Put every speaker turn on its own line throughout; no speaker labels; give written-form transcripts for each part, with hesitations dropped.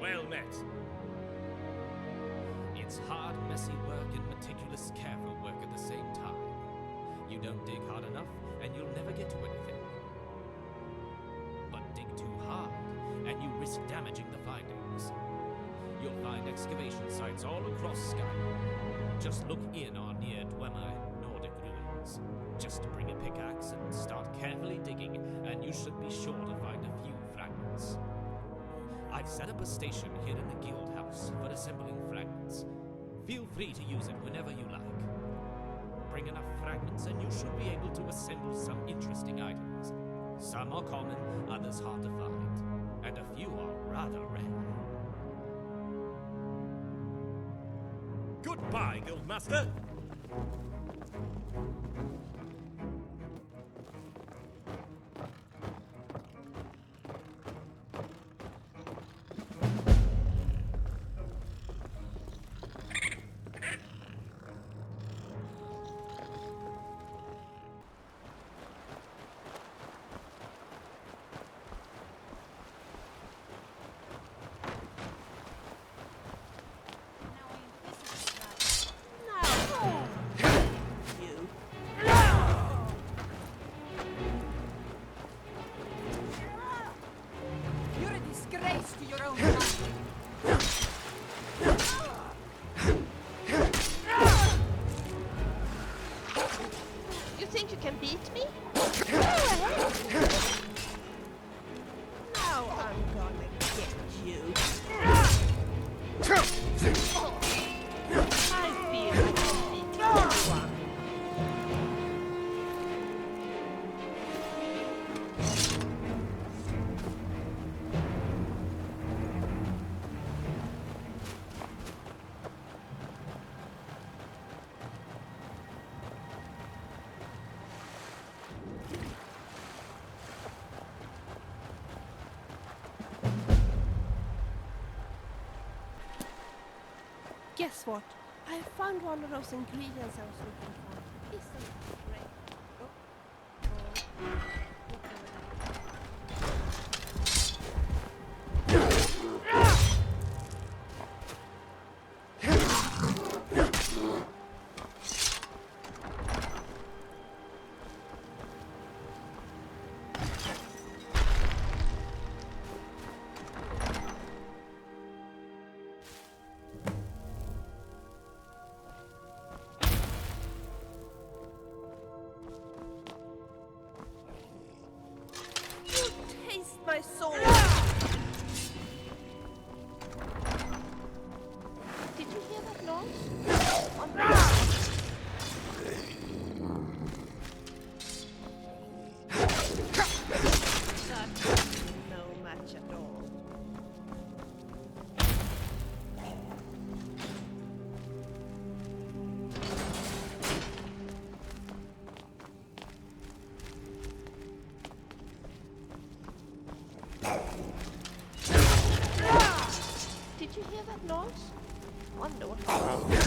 Well met. It's hard, messy work and meticulous, careful work at the same time. You don't dig hard enough, and you'll never get to anything. But dig too hard, and you risk damaging the findings. You'll find excavation sites all across Skyrim. Just look in or near Dwemer Nordic ruins. Just bring a pickaxe and start carefully digging, and you should be sure to find a few fragments. I've set up a station here in the guild house for assembling fragments. Feel free to use it whenever you like. Bring enough fragments and you should be able to assemble some interesting items. Some are common, others hard to find, and a few are rather rare. Goodbye, Guildmaster!
You think you can beat me? Now I'm gonna get you. I feel I can beat anyone.
Guess what? I found one of those ingredients I was looking for. Isn't that great? My soul.
Did you hear that noise? That's no match at all. Did you hear that noise? Wonder what.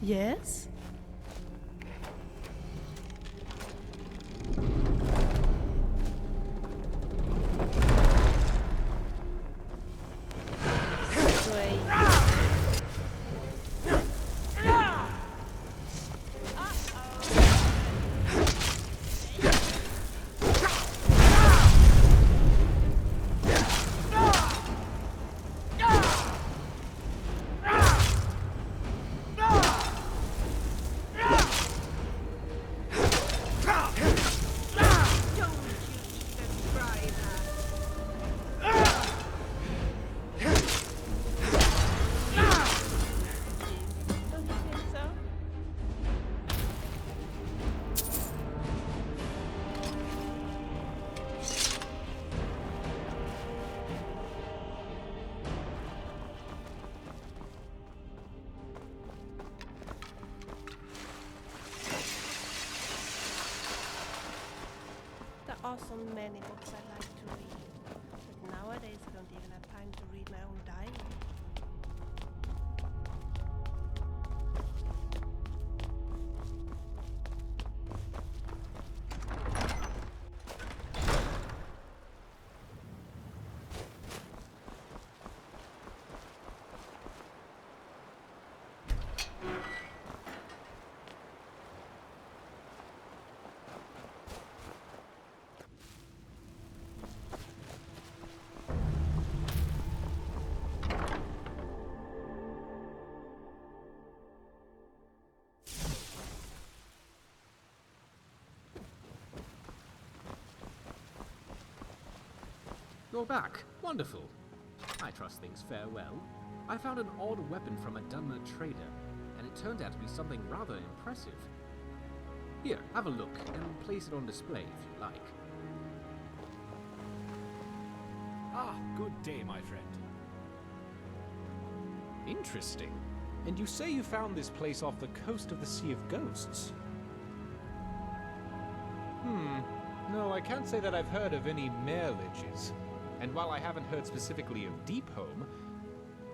Yes? Great. Don't you think so? There are so many books I like to read, but nowadays I don't even have time to read my own diary.
You're back. Wonderful. I trust things fare well. I found an odd weapon from a Dunmer trader, and it turned out to be something rather impressive. Here, have a look, and place it on display if you like.
Ah, good day, my friend. Interesting. And you say you found this place off the coast of the Sea of Ghosts? No, I can't say that I've heard of any marriages. And while I haven't heard specifically of Deepholm,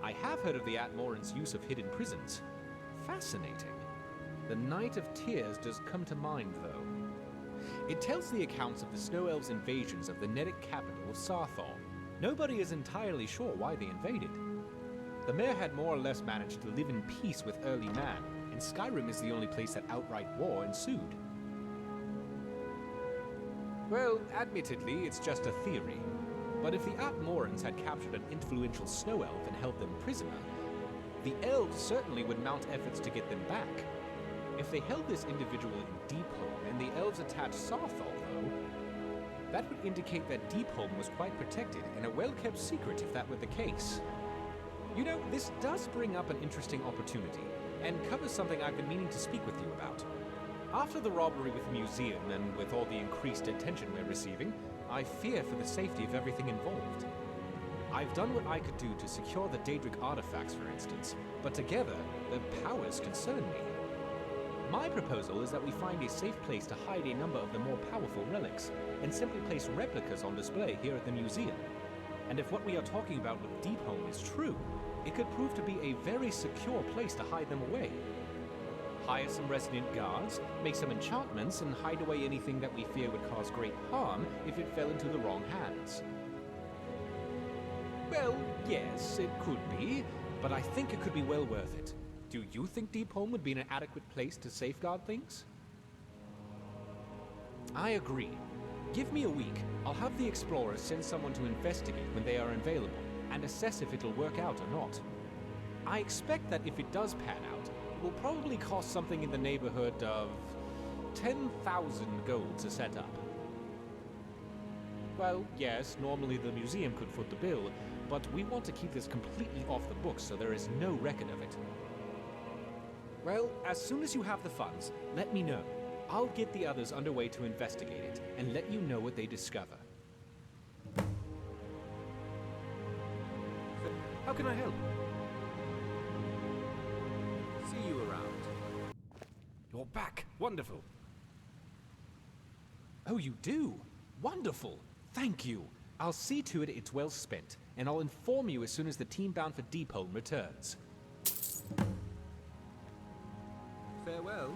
I have heard of the Atmoran's use of hidden prisons. Fascinating. The Night of Tears does come to mind, though. It tells the accounts of the Snow Elves' invasions of the Nedic capital of Sarthor. Nobody is entirely sure why they invaded. The mayor had more or less managed to live in peace with early man, and Skyrim is the only place that outright war ensued. Well, admittedly, it's just a theory. But if the Atmorans had captured an influential snow elf and held them prisoner, the elves certainly would mount efforts to get them back. If they held this individual in Deepholm and the elves attacked Sarthor, though, that would indicate that Deepholm was quite protected and a well-kept secret if that were the case. You know, this does bring up an interesting opportunity, and covers something I've been meaning to speak with you about. After the robbery with the museum, and with all the increased attention we're receiving, I fear for the safety of everything involved. I've done what I could do to secure the Daedric artifacts, for instance, but together, their powers concern me. My proposal is that we find a safe place to hide a number of the more powerful relics, and simply place replicas on display here at the museum. And if what we are talking about with Deepholm is true, it could prove to be a very secure place to hide them away. Hire some resident guards, make some enchantments, and hide away anything that we fear would cause great harm if it fell into the wrong hands. Well, yes, it could be, but I think it could be well worth it. Do you think Deepholm would be an adequate place to safeguard things? I agree. Give me a week. I'll have the explorers send someone to investigate when they are available, and assess if it'll work out or not. I expect that if it does pan out, it will probably cost something in the neighborhood of 10,000 gold to set up. Well, yes, normally the museum could foot the bill, but we want to keep this completely off the books so there is no record of it. Well, as soon as you have the funds, let me know. I'll get the others underway to investigate it, and let you know what they discover. How can I help?
See you around.
You're back. Wonderful.
Oh, you do? Wonderful. Thank you. I'll see to it it's well spent, and I'll inform you as soon as the team bound for Deepholm returns. Farewell.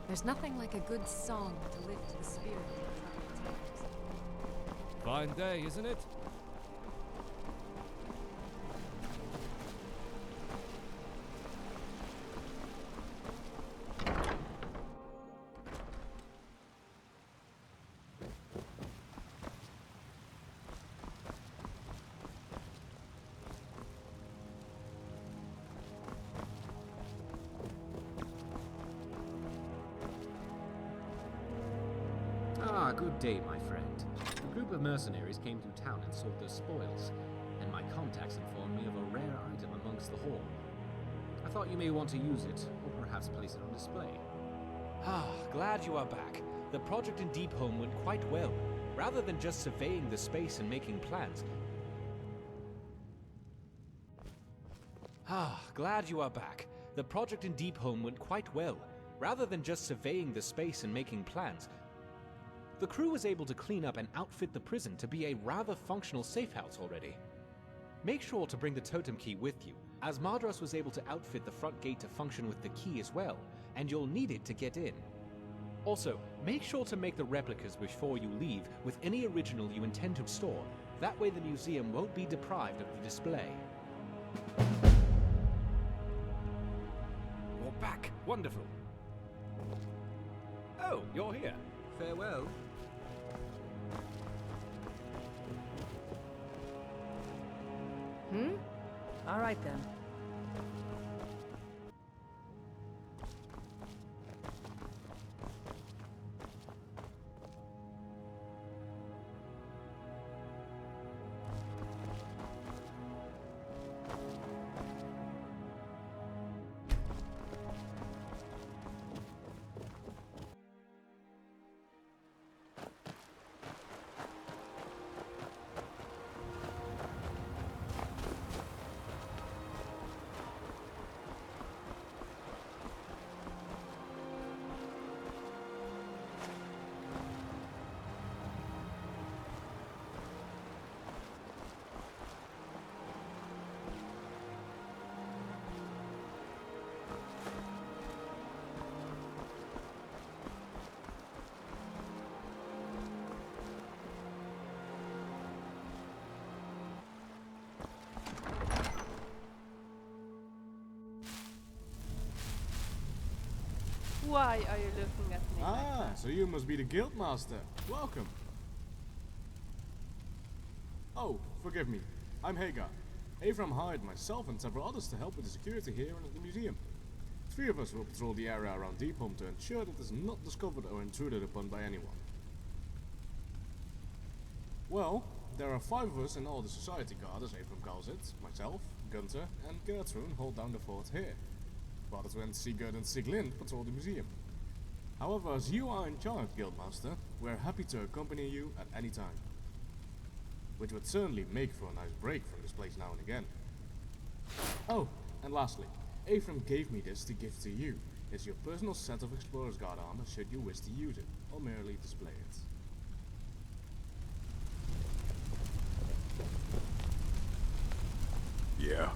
There's nothing like a good song to lift the spirit in trying times.
Fine day, isn't it?
Ah, good day, my friend. A group of mercenaries came through town and sold their spoils, and my contacts informed me of a rare item amongst the haul. I thought you may want to use it, or perhaps place it on display.
Ah, glad you are back. The project in Deepholm went quite well. Rather than just surveying the space and making plans... Ah, glad you are back. The project in Deepholm went quite well. Rather than just surveying the space and making plans, the crew was able to clean up and outfit the prison to be a rather functional safe house already. Make sure to bring the totem key with you, as Madras was able to outfit the front gate to function with the key as well, and you'll need it to get in. Also, make sure to make the replicas before you leave with any original you intend to store. That way the museum won't be deprived of the display. You're back. Wonderful. Oh, you're here.
Farewell.
All right then.
Why are you looking at me?
Ah, so you must be the guildmaster. Welcome. Oh, forgive me. I'm Hagar. Avram hired myself and several others to help with the security here and at the museum. 3 of us will patrol the area around Deepholm to ensure that it is not discovered or intruded upon by anyone. Well, there are 5 of us in all the society guard, as Avram calls it. Myself, Gunther, and Gertrude hold down the fort here. While the twins Sigurd and Siglind patrol the museum. However, as you are in charge, Guildmaster, we're happy to accompany you at any time. Which would certainly make for a nice break from this place now and again. Oh, and lastly, Avram gave me this to give to you. It's your personal set of Explorer's Guard armor should you wish to use it, or merely display it.
Yeah.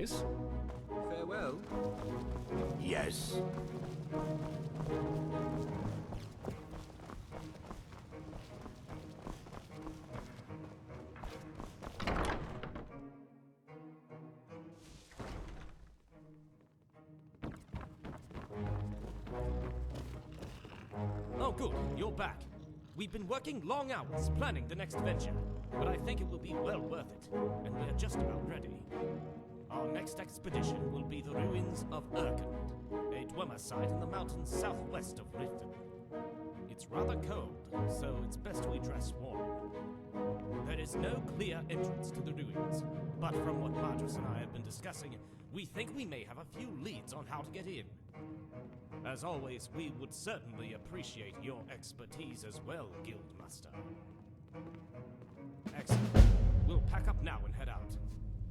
Miss.
Farewell.
Yes.
Oh, good, you're back. We've been working long hours planning the next venture, but I think it will be well worth it, and we're just about ready. Our next expedition will be the ruins of Arkand, a Dwemer site in the mountains southwest of Riften. It's rather cold, so it's best we dress warm. There is no clear entrance to the ruins, but from what Madras and I have been discussing, we think we may have a few leads on how to get in. As always, we would certainly appreciate your expertise as well, Guildmaster. Excellent. We'll pack up now and head out.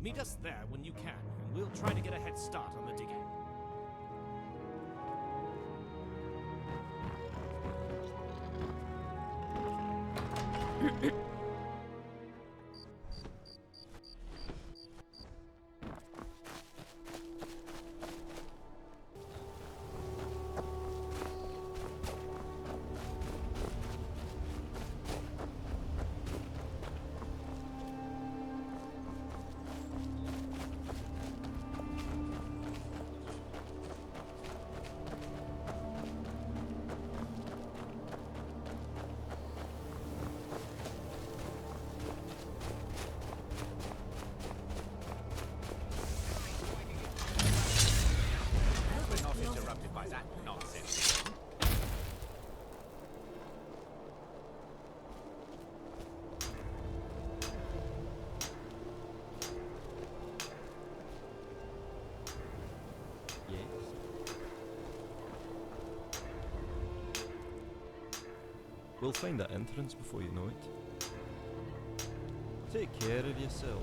Meet us there when you can, and we'll try to get a head start on the digging.
We'll find that entrance before you know it. Take care of yourself.